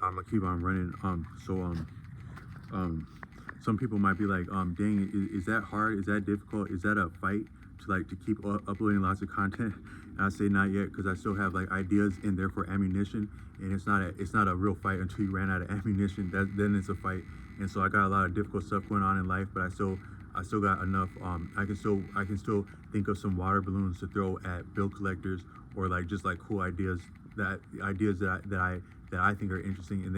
I'm gonna keep on running. Um, some people might be like, dang, is that hard? Is that difficult? Is that a fight to like to keep uploading lots of content? And I say not yet because I still have like ideas and therefore ammunition, and it's not a real fight until you ran out of ammunition. Then it's a fight. And so I got a lot of difficult stuff going on in life, but I still got enough. I can still think of some water balloons to throw at bill collectors or like just like cool ideas that I think are interesting. And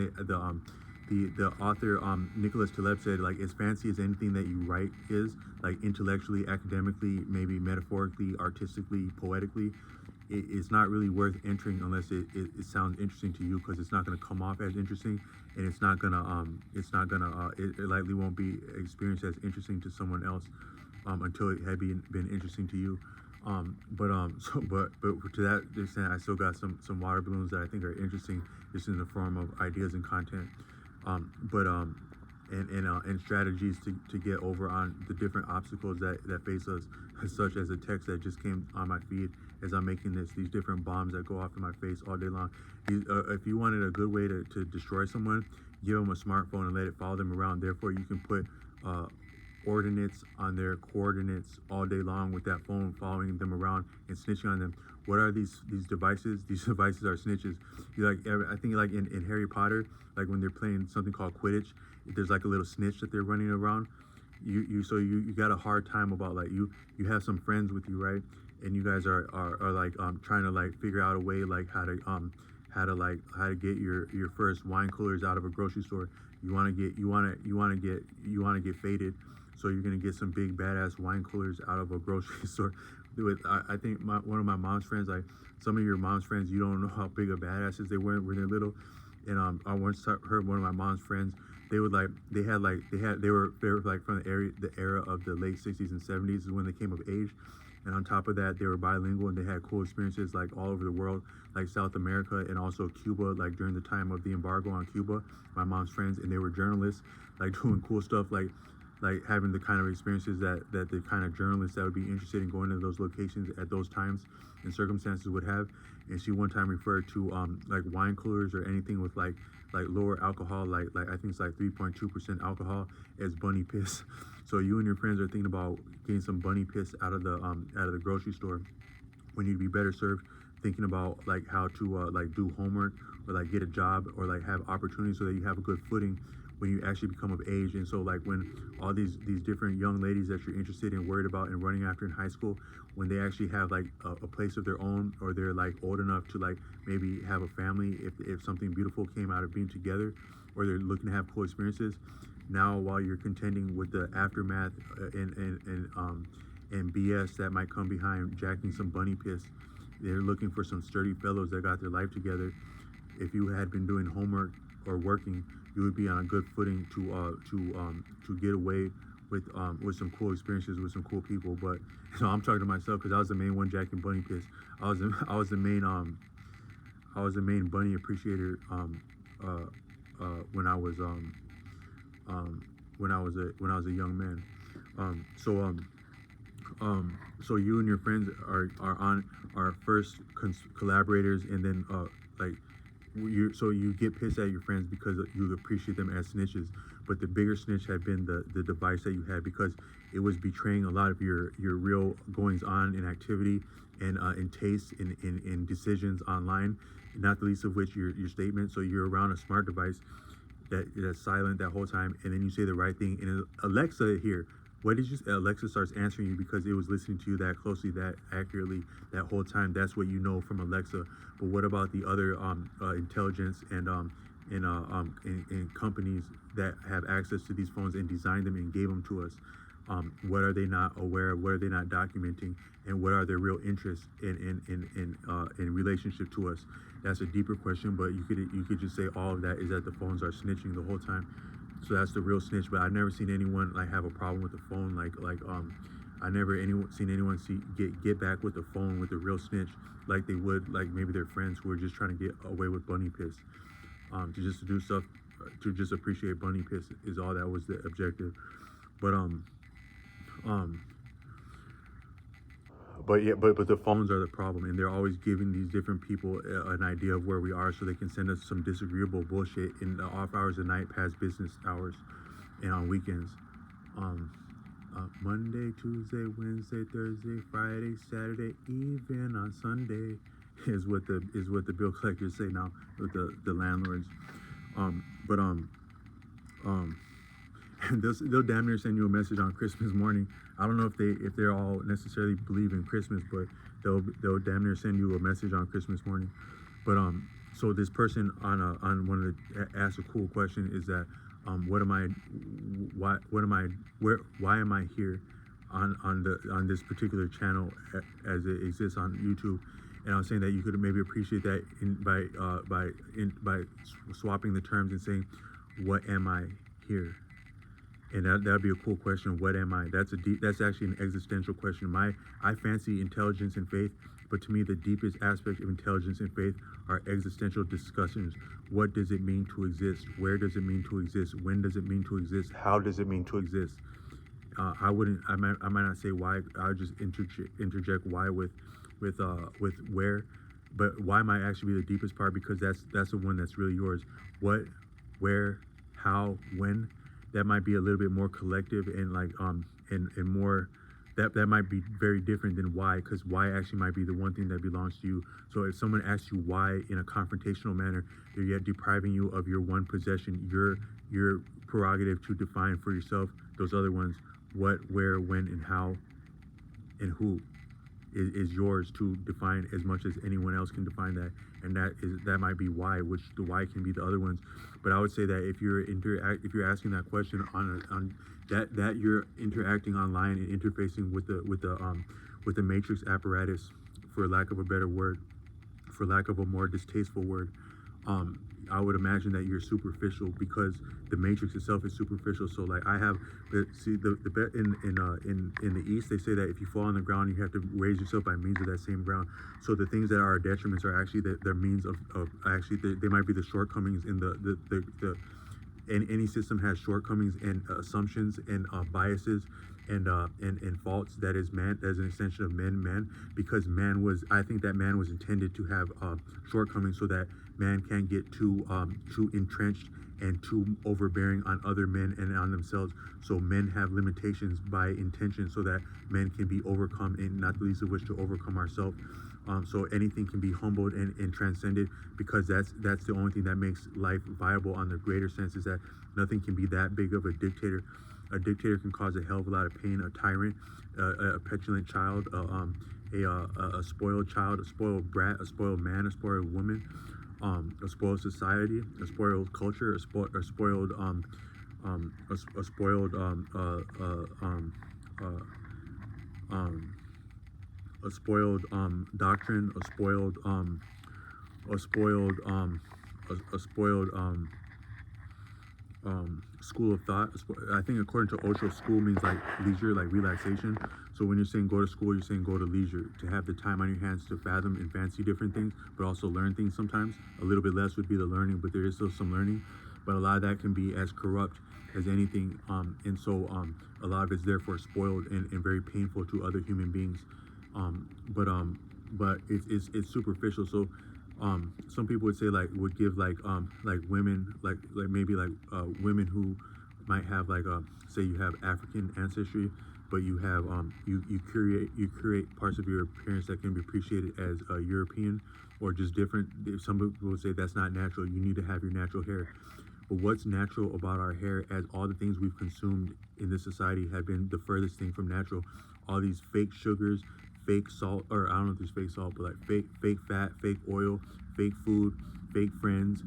the author Nicholas Taleb said like as fancy as anything that you write is, like intellectually, academically, maybe metaphorically, artistically, poetically, it's not really worth entering unless it sounds interesting to you, because it's not going to come off as interesting, and it likely won't be experienced as interesting to someone else until it had been interesting to you. But to that extent, I still got some water balloons that I think are interesting, just in the form of ideas and content. But and strategies to get over on the different obstacles that face us, such as a text that just came on my feed as I'm making these different bombs that go off in my face all day long. If you wanted a good way to destroy someone, give them a smartphone and let it follow them around. Therefore, you can put ordinates on their coordinates all day long with that phone following them around and snitching on them. What are these devices? These devices are snitches. I think like in Harry Potter, like when they're playing something called Quidditch, there's like a little snitch that they're running around. You got a hard time about like you have some friends with you, right? And you guys are like trying to like figure out a way like how to get your first wine coolers out of a grocery store. You want to get faded, so you're gonna get some big badass wine coolers out of a grocery store. I think one of my mom's friends, like some of your mom's friends, you don't know how big of badasses they were when they're little. And I once heard one of my mom's friends, they were like from the era of the late 60s and 70s is when they came of age. And on top of that, they were bilingual and they had cool experiences like all over the world, like South America and also Cuba, like during the time of the embargo on Cuba. My mom's friends, and they were journalists, like doing cool stuff, like having the kind of experiences that the kind of journalists that would be interested in going to those locations at those times and circumstances would have. And she one time referred to like wine coolers or anything with like lower alcohol, like I think it's like 3.2% alcohol, as bunny piss. So you and your friends are thinking about getting some bunny piss out of the grocery store, when you'd be better served thinking about like how to like do homework or like get a job or like have opportunities so that you have a good footing when you actually become of age. And so like when all these different young ladies that you're interested in, worried about and running after in high school, when they actually have like a place of their own, or they're like old enough to like maybe have a family, if something beautiful came out of being together, or they're looking to have cool experiences, now while you're contending with the aftermath and BS that might come behind jacking some bunny piss, they're looking for some sturdy fellows that got their life together. If you had been doing homework or working, you would be on a good footing to get away with some cool experiences with some cool people. But so I'm talking to myself because I was the main one jacking bunny piss. I was the main bunny appreciator when I was when I was a young man. Um, so um, so you and your friends are on our first collaborators, and then like you get pissed at your friends because you appreciate them as snitches, but the bigger snitch had been the device that you had, because it was betraying a lot of your real goings on in activity and in taste in decisions online, not the least of which your statement. So you're around a smart device that's silent that whole time, and then you say the right thing, and Alexa here, what did you say? Alexa starts answering you because it was listening to you that closely, that accurately, that whole time. That's what you know from Alexa. But what about the other intelligence and companies that have access to these phones and designed them and gave them to us? What are they not aware of? What are they not documenting? And what are their real interests in relationship to us? That's a deeper question, but you could just say all of that is that the phones are snitching the whole time. So that's the real snitch. But I've never seen anyone like have a problem with the phone. I never seen anyone get back with the phone with the real snitch like they would like maybe their friends who are just trying to get away with bunny piss. To do stuff to just appreciate bunny piss is all that was the objective. But um But yeah, but the phones are the problem, and they're always giving these different people an idea of where we are, so they can send us some disagreeable bullshit in the off hours of night, past business hours, and on weekends. Um, Monday, Tuesday, Wednesday, Thursday, Friday, Saturday, even on Sunday, is what the bill collectors say now with the landlords. But um, and they'll damn near send you a message on Christmas morning. I don't know if they're all necessarily believe in Christmas, but they'll damn near send you a message on Christmas morning. But so this person on one of the asked a cool question is that what am I, what am I, why am I here on this particular channel as it exists on YouTube? And I was saying that you could maybe appreciate that by swapping the terms and saying, what am I here? And that'd be a cool question. What am I? That's actually an existential question. I fancy intelligence and faith, but to me the deepest aspect of intelligence and faith are existential discussions. What does it mean to exist? Where does it mean to exist? When does it mean to exist? How does it mean to exist? I might not say why. I would just interject why with where, but why might actually be the deepest part, because that's the one that's really yours. What, where, how, when. That might be a little bit more collective and like and more, that might be very different than why, because why actually might be the one thing that belongs to you. So if someone asks you why in a confrontational manner, they're yet depriving you of your one possession, your prerogative to define for yourself those other ones. What, where, when, and how, and who is yours to define as much as anyone else can define that. And that might be why, which the why can be the other ones. But I would say that if you're asking that question on that you're interacting online and interfacing with the matrix apparatus, for lack of a better word, for lack of a more distasteful word, I would imagine that you're superficial, because the matrix itself is superficial. So like I have in the East, they say that if you fall on the ground, you have to raise yourself by means of that same ground. So the things that are detriments are actually their means of actually they might be the shortcomings in and any system has shortcomings and assumptions and biases and faults. That is man, as an extension of man, because I think that man was intended to have shortcomings, so that man can't get too entrenched and too overbearing on other men and on themselves. So men have limitations by intention, so that men can be overcome, and not the least of which to overcome ourselves. So anything can be humbled and transcended, because that's the only thing that makes life viable on the greater sense, is that nothing can be that big of a dictator. A dictator can cause a hell of a lot of pain. A tyrant, a petulant child, a spoiled child, a spoiled brat, a spoiled man, a spoiled woman, a spoiled society, a spoiled culture, a spoiled doctrine, a spoiled school of thought. I think according to Osho, school means like leisure, like relaxation. So when you're saying go to school, you're saying go to leisure, to have the time on your hands to fathom and fancy different things, but also learn things sometimes. A little bit less would be the learning, but there is still some learning. But a lot of that can be as corrupt as anything. And so a lot of it's therefore spoiled and very painful to other human beings. But it's superficial. So some people would say would give women maybe women who might have say you have African ancestry, but you have you create parts of your appearance that can be appreciated as European or just different. Some people would say that's not natural. You need to have your natural hair. But what's natural about our hair, as all the things we've consumed in this society have been the furthest thing from natural? All these fake sugars, fake salt, or I don't know if there's fake salt, but like fake fat, fake oil, fake food, fake friends,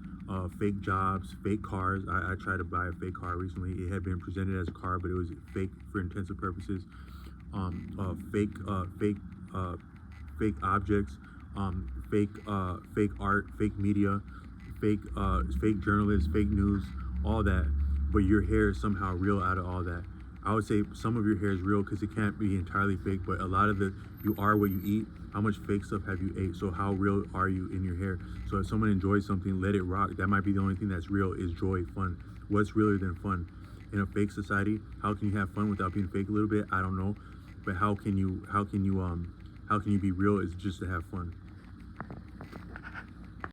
fake jobs, fake cars. I tried to buy a fake car recently. It had been presented as a car, but it was fake for intensive purposes. Fake objects, fake art, fake media, fake journalists, fake news, all that. But your hair is somehow real out of all that. I would say some of your hair is real because it can't be entirely fake, but a lot of it, you are what you eat. How much fake stuff have you ate? So how real are you in your hair? So if someone enjoys something, let it rock. That might be the only thing that's real, is joy, fun. What's realer than fun? In a fake society, how can you have fun without being fake a little bit? I don't know. But how can you how can you be real is just to have fun.